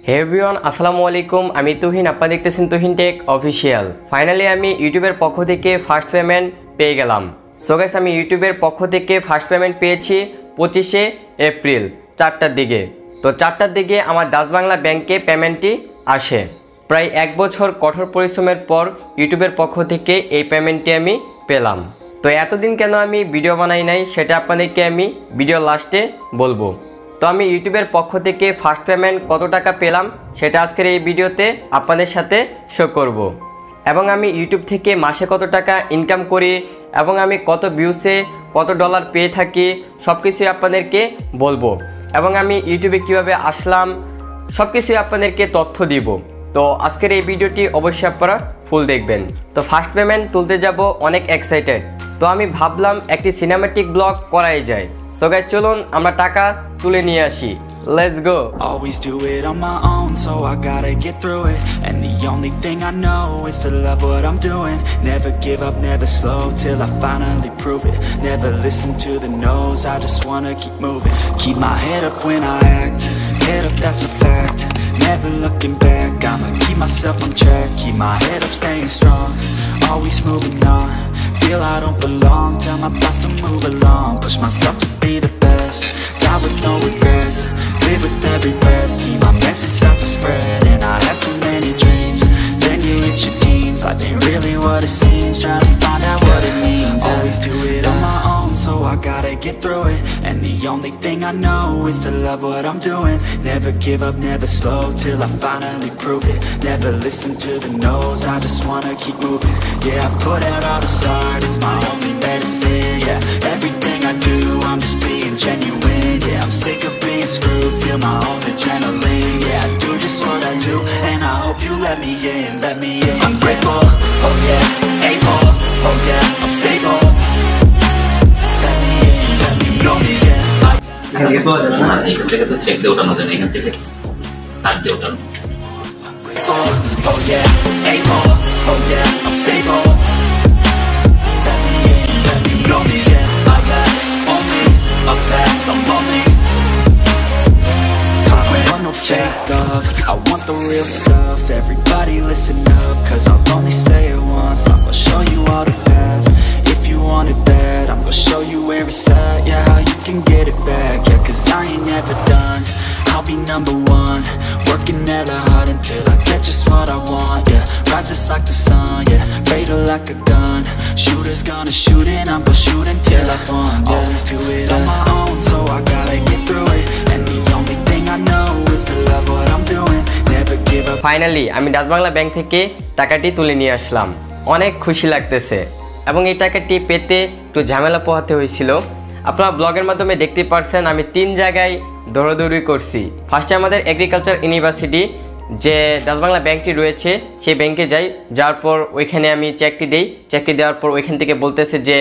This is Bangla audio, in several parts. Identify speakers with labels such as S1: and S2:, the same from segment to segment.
S1: হে এভরিওয়ান, আসসালামু আলাইকুম। আমি তুহিন, আপনারা দেখতেছেন তুহিন টেক অফিসিয়াল। ফাইনালি আমি ইউটিউবের পক্ষ থেকে ফার্স্ট পেমেন্ট পেয়ে গেলাম। সো গাইস, আমি ইউটিউবের পক্ষ থেকে ফার্স্ট পেমেন্ট পেয়েছি 25শে এপ্রিল 4টার দিকে। তো 4টার দিকে আমার ডাচ বাংলা ব্যাংকে পেমেন্টটি আসে। প্রায় 1 বছর কঠোর পরিশ্রমের পর ইউটিউবের পক্ষ থেকে এই পেমেন্টটি আমি পেলাম। তো এতদিন কেন আমি ভিডিও বানাই নাই সেটা আপনাদেরকে আমি ভিডিও লাস্টে বলবো। তো আমি ইউটিউবের পক্ষ থেকে ফার্স্ট পেমেন্ট কত টাকা পেলাম সেটা আজকের এই ভিডিওতে আপনাদের সাথে শো করব। এবং আমি ইউটিউব থেকে মাসে কত টাকা ইনকাম করি এবং আমি কত ভিউসে কত ডলার পেয়ে থাকি সব কিছুই আপনাদেরকে বলবো। এবং আমি ইউটিউবে কিভাবে আসলাম সব কিছুই আপনাদেরকে তথ্য দিব। তো আজকের এই ভিডিওটি অবশ্যই আপনারা ফুল দেখবেন। তো ফার্স্ট পেমেন্ট তুলতে যাব, অনেক এক্সাইটেড। তো আমি ভাবলাম একটি সিনেম্যাটিক ব্লগ করাই যায়। সো গাইস, চলুন আমরা টাকা তুলে নিয়ে আসি। Let's go.
S2: Always do it on my own, so I gotta get through it. And the only thing I know is to love what I'm doing. Never give up, never slow, till I finally prove it. Never listen to the no's, I just wanna keep moving. Keep my head up when I act, head up, that's a fact. Never looking back, I'ma keep myself on track. Keep my head up, staying strong, always moving on. Feel I don't belong, tell my boss to move along. Push myself to be the best, die with no regrets. Live with every breath, see my message start to spread. And I had so many dreams, then you hit your teens. Life ain't really what it seems, try to find out what it means. Always do it on my own, so I gotta get through it. And the only thing I know is to love what I'm doing. Never give up, never slow, till I finally prove it. Never listen to the no's, I just wanna keep moving. Yeah, I put out all this art, it's my only medicine. Yeah, everything I do, I'm just being genuine. Yeah, I'm sick of being screwed, feel my own adrenaline. Yeah, I do just what I do, and I hope you let me in, let me in. I'm grateful, oh yeah, able, oh yeah, I'm stable. Let me in, let me know me, yeah.
S3: এখান থেকে তো আছে, এখান থেকে তো চেক দিয়ে ওঠানো যায় না, এখান থেকে কাট দিয়ে ওঠানো।
S2: Oh yeah, able, oh yeah, I'm stable. Let me in, let me know me, yeah. I got only a path, I'm only. I don't want no fake love, I want the real stuff. Everybody listen up, cause I'll only say it once. I'm gonna show you all the path. If you want it bad, I'm gonna show you where it's at. Yeah, how you can get it back. Yeah, cause I ain't never done, I'll be number one. Working hella hard until I get just what I want. Yeah, rise just like the sun. Yeah, fatal like a gun. Shooters gonna shoot and I'm gonna shoot until I won. Yeah, always do it on my own, so I gotta get through it. And the only thing I know is to love what I'm doing. Never give up.
S1: Finally আমি ডাচ বাংলা ব্যাংক থেকে টাকাটি তুলে নিয়ে আসলাম। অনেক খুশি লাগতেছে এবং এই টাকাটি পেতে একটু ঝামেলা পোহাতে হয়েছিল। আপনারা ব্লগের মাধ্যমে দেখতে পারছেন আমি 3 জায়গায় দৌড়াদৌড়ি করছি। ফার্স্টে আমাদের এগ্রিকালচার ইউনিভার্সিটি যে ডাচ বাংলা ব্যাংকটি রয়েছে সেই ব্যাংকে যাই, যাওয়ার পর ওইখানে আমি চেকটি দেই। চেকটি দেওয়ার পর ওইখান থেকে বলতেছে যে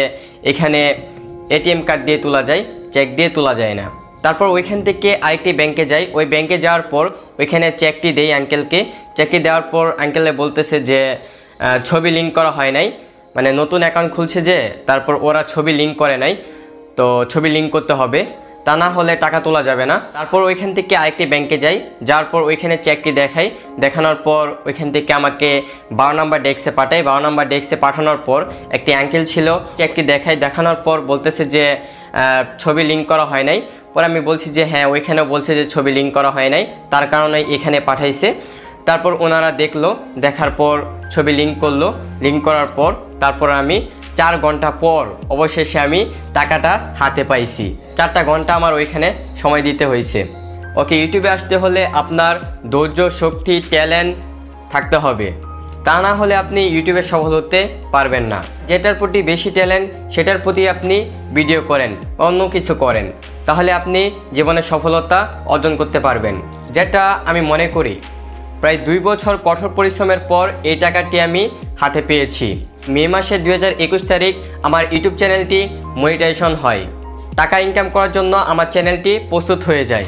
S1: এখানে এটিএম কার্ড দিয়ে তোলা যায়, চেক দিয়ে তোলা যায় না। তারপর ওইখান থেকে আরেকটি ব্যাংকে যাই। ওই ব্যাংকে যাওয়ার পর ওইখানে চেকটি দেই আঙ্কেলকে। চেকটি দেওয়ার পর আঙ্কেলে বলতেছে যে ছবি লিঙ্ক করা হয় নাই, মানে নতুন অ্যাকাউন্ট খুলছে যে, তারপর ওরা ছবি লিঙ্ক করে নাই, তো ছবি লিঙ্ক করতে হবে, তা না হলে টাকা তোলা যাবে না। তারপর ওইখান থেকে আরেকটি ব্যাংকে যাই, যাওয়ার পর ওইখানে চেকটি দেখাই। দেখানোর পর ওইখান থেকে আমাকে 12 নম্বর ডেস্কে পাঠাই। 12 নম্বর ডেস্কে পাঠানোর পর একটি আঙ্কেল ছিল, চেকটি দেখাই। দেখানোর পর বলতেছে যে ছবি লিঙ্ক করা হয় নাই। পরে আমি বলছি যে হ্যাঁ, ওইখানেও বলছে যে ছবি লিঙ্ক করা হয় নাই, তার কারণে এখানে পাঠাইছে। তারপর ওনারা দেখলো, দেখার পর ছবি লিঙ্ক করলো। লিঙ্ক করার পর তারপর আমি 4 ঘন্টা পর অবশেষে আমি টাকাটা হাতে পাইছি। 4টা ঘন্টা আমার ওইখানে সময় দিতে হয়েছে। ওকে, ইউটিউবে আসতে হলে আপনার ধৈর্য, শক্তি, ট্যালেন্ট থাকতে হবে, তা না হলে আপনি ইউটিউবে সফল হতে পারবেন না। যেটার প্রতি বেশি ট্যালেন্ট সেটার প্রতি আপনি ভিডিও করেন বা অন্য কিছু করেন, তাহলে আপনি জীবনে সফলতা অর্জন করতে পারবেন। যেটা আমি মনে করি প্রায় 2 বছর কঠোর পরিশ্রমের পর এই টাকাটি আমি হাতে পেয়েছি। মে মাসের 2021 তারিখ আমার ইউটিউব চ্যানেলটি মনিটাইজেশন হয়। টাকা ইনকাম করার জন্য আমার চ্যানেলটি প্রস্তুত হয়ে যায়।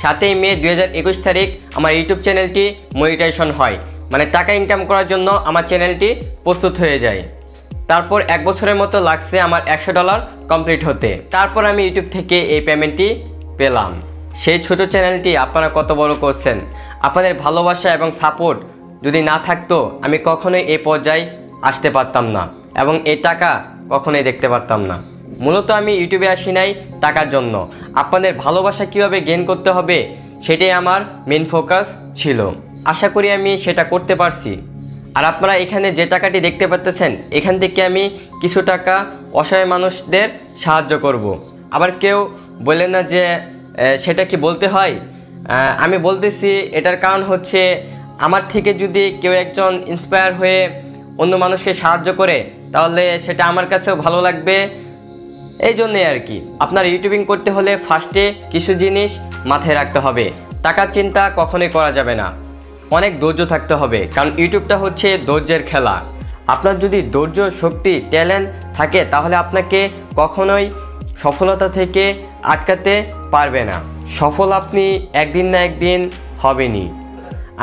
S1: 7 মে 2021 তারিখ আমার ইউটিউব চ্যানেলটি মনিটাইজেশন হয়, মানে টাকা ইনকাম করার জন্য আমার চ্যানেলটি প্রস্তুত হয়ে যায়। তারপর 1 বছরের মতো লাগছে আমার $100 কমপ্লিট হতে। তারপর আমি ইউটিউব থেকে এই পেমেন্টটি পেলাম। সেই ছোট চ্যানেলটি আপনারা কত বড় করছেন। আপনাদের ভালোবাসা এবং সাপোর্ট যদি না থাকতো আমি কখনোই এই পর্যায়ে আসতে পারতাম না এবং এই টাকা কখনোই দেখতে পারতাম না। মূলত আমি ইউটিউবে আসি নাই টাকার জন্য, আপনাদের ভালোবাসা কীভাবে গেইন করতে হবে সেটাই আমার মেন ফোকাস ছিল। আশা করি আমি সেটা করতে পারছি। আর আপনারা এখানে যে টাকাটি দেখতে পাচ্ছেন এখান থেকে আমি কিছু টাকা অসহায় মানুষদের সাহায্য করব। আবার কেউ বলেন না যে সেটা কি বলতে হয়, আমি বলতেছি এটার কারণ হচ্ছে আমার থেকে যদি কেউ একজন ইন্সপায়ার হয়ে অন্য মানুষকে সাহায্য করে তাহলে সেটা আমার কাছেও ভালো লাগবে, এই জন্যই আর কি। আপনার ইউটিউবিং করতে হলে ফার্স্টে কিছু জিনিস মাথায় রাখতে হবে। টাকার চিন্তা কখনোই করা যাবে না, অনেক ধৈর্য থাকতে হবে, কারণ ইউটিউবটা হচ্ছে ধৈর্যের খেলা। আপনার যদি ধৈর্য, শক্তি, ট্যালেন্ট থাকে তাহলে আপনাকে কখনোই সফলতা থেকে আটকাতে পারবে না। সফল আপনি একদিন না একদিন হবেনই।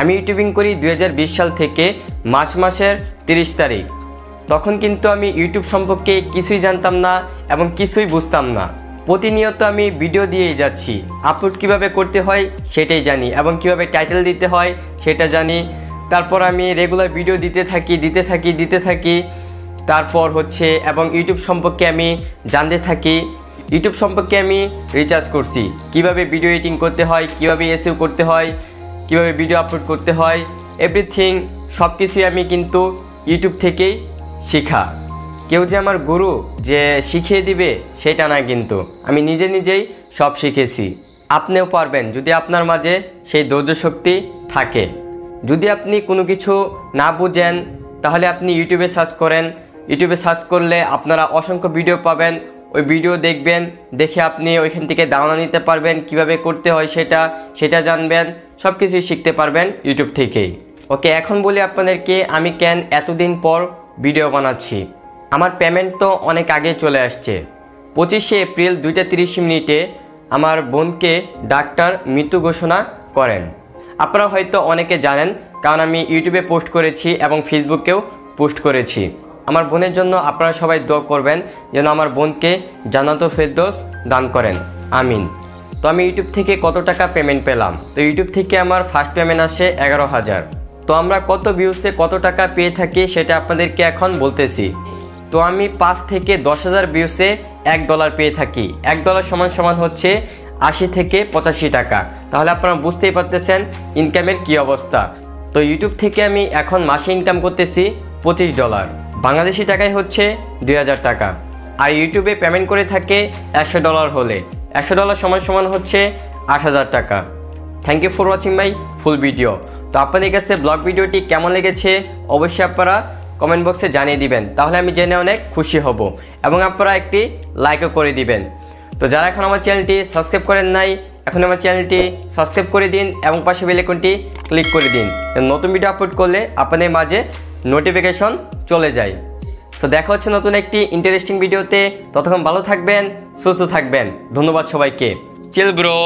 S1: আমি ইউটিউবিং করি 2020 সাল থেকে মার্চ মাসের 30 তারিখ। তখন কিন্তু আমি ইউটিউব সম্পর্কে কিছুই জানতাম না এবং কিছুই বুঝতাম না। প্রতিনিয়ত আমি ভিডিও দিয়েই যাচ্ছি, আপলোড কিভাবে করতে হয় সেটাই জানি এবং কিভাবে টাইটেল দিতে হয় সেটা জানি। তারপর আমি রেগুলার ভিডিও দিতে থাকি। তারপর হচ্ছে এবং ইউটিউব সম্পর্কে আমি জানতে থাকি। ইউটিউব সম্পর্কে আমি রিসার্চ করছি, কিভাবে ভিডিও এডিটিং করতে হয়, কিভাবে এসইও করতে হয়, কিভাবে ভিডিও আপলোড করতে হয়, এভরিথিং সব কিছুই আমি কিন্তু ইউটিউব থেকেই শেখা। কেউ যে আমার গুরু যে শিখিয়ে দিবে সেটা না, কিন্তু আমি নিজেই সব শিখেছি। আপনিও পারবেন যদি আপনার মাঝে সেই ধৈর্য শক্তি থাকে। যদি আপনি কোনো কিছু না বুঝেন তাহলে আপনি ইউটিউবে সার্চ করেন। ইউটিউবে সার্চ করলে আপনারা অসংখ্য ভিডিও পাবেন, ওই ভিডিও দেখবেন, দেখে আপনি ওইখান থেকে ধারণা নিতে পারবেন, কিভাবে করতে হয় সেটা জানবেন, সব কিছুই শিখতে পারবেন ইউটিউব থেকেই। ওকে, এখন বলি আপনাদেরকে আমি কেন এতদিন পর ভিডিও বানাচ্ছি। আমার পেমেন্ট তো অনেক আগে চলে আসছে। 25শে এপ্রিল 2:30 আমার বোনকে ডাক্তার মৃত্যু ঘোষণা করেন। আপনারা হয়তো অনেকে জানেন, কারণ আমি ইউটিউবে পোস্ট করেছি এবং ফেসবুকেও পোস্ট করেছি। আমার বোনের জন্য আপনারা সবাই দোয়া করবেন যেন আমার বোনকে জান্নাতুল ফেরদৌস দান করেন, আমিন। তো আমি ইউটিউব থেকে কত টাকা পেমেন্ট পেলাম? তো ইউটিউব থেকে আমার ফার্স্ট পেমেন্ট আসে 11,000। তো আমরা কত ভিউসে কত টাকা পেয়ে থাকি সেটা আপনাদেরকে এখন বলতেছি। তো আমি 5 থেকে 10,000 ভিউসে $1 পেয়ে থাকি। $1 সমান হচ্ছে 80 থেকে 85 টাকা। তাহলে আপনারা বুঝতেই পারতেছেন ইনকামের কি অবস্থা। তো ইউটিউব থেকে আমি এখন মাসে ইনকাম করতেছি $25, বাংলাদেশি টাকায় হচ্ছে 2000 টাকা। আর ইউটিউবে পেমেন্ট করে থাকে $100 হলে $100 সমান হচ্ছে 8000 টাকা। Thank you for watching my full video. তো আপনাদের কাছে ব্লগ ভিডিওটি কেমন লেগেছে অবশ্যই আপনারা কমেন্ট বক্সে জানিয়ে দিবেন, তাহলে আমি জেনে অনেক খুশি হব। এবং আপনারা একটি লাইকও করে দিবেন। তো যারা এখন আমার চ্যানেলটি সাবস্ক্রাইব করেন নাই, এখন আমার চ্যানেলটি সাবস্ক্রাইব করে দিন এবং পাশে বেল আইকনটি ক্লিক করে দিন, নতুন ভিডিও আপলোড করলে আপনাদের মাঝে নোটিফিকেশন চলে যায়। সো দেখা হচ্ছে নতুন একটি ইন্টারেস্টিং ভিডিওতে। ততক্ষণ ভালো থাকবেন, সুস্থ থাকবেন। ধন্যবাদ সবাইকে। Chill bro.